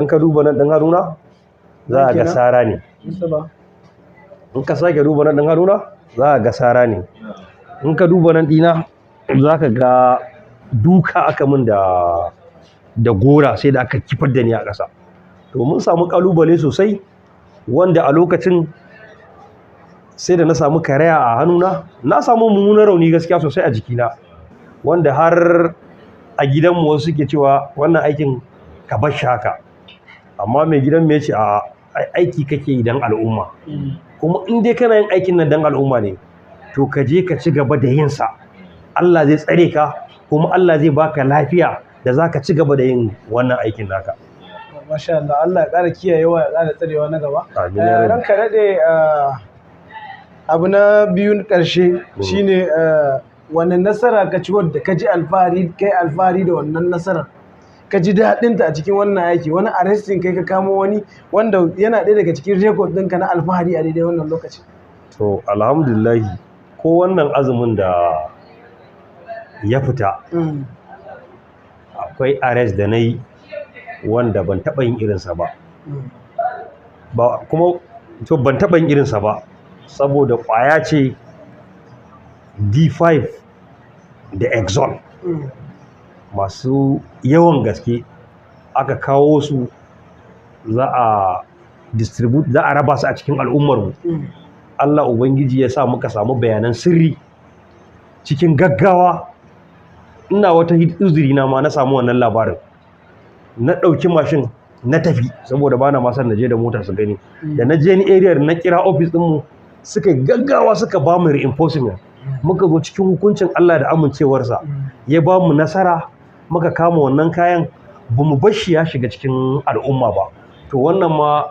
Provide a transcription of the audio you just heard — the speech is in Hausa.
in ka duba nan ɗin Haruna za a ga sara ne, in ka sake duba nan ɗin Haruna za a ga sara ne, in ka duba nan ɗina za ka ga duka aka min da gora sai da aka kifar da ni a ƙasa. To mun samu ƙalubale sosai wanda a lokacin sai da na samu karaya a hannuna, na samu mummunan rauni gaskiya sosai a jikina, wanda har a gidanmu wasu suke cewa wannan aikin ka bar shi haka, amma mai gidan mu ya ce a aiki kake yi don al'umma, kuma in dai kana yin aikin nan don al'umma ne to ka je ka ci gaba da yin sa, Allah zai tsare ka kuma Allah zai baka lafiya da za ka ci gaba da yin wannan aikin naka. Masha Allah, Allah ya ƙara kiyayewa ya ƙara tsarewa na gaba. Ranka daɗe, abu na biyun ƙarshe shine wani nasara ka ci wadda ka ji alfahari, kai alfahari da wannan nasarar, ka ji daɗinta a cikin wannan aiki, wani arrestin kai ka kamo wani wanda yana ɗaya daga cikin rekod ɗinka na alfahari a daidai wannan lokaci? To alhamdulillahi, ko wannan azumin da ya fita akwai arrest da na yi wanda ban taɓa yin irinsa ba, kuma to ban taɓa yin irinsa ba saboda ƙwaya ce D5 da Exxon masu yawan gaske aka kawo su, za a raba su a cikin al'ummarmu. Allah Ubangiji ya sa muka samu bayanan sirri cikin gaggawa. Ina wata uzuri na ma na samu wannan labarin, na ɗauki mashin na tafi saboda bana ma san na je da mota su gani, da na je ni area na kira office ɗinmu suka gaggawa suka ba mu reinforcement, muka zo cikin hukuncin Allah da amincewarsa ya ba mu nasara, muka kama wannan kayan, ba mu bar shi ya shiga cikin al'umma ba. To wannan ma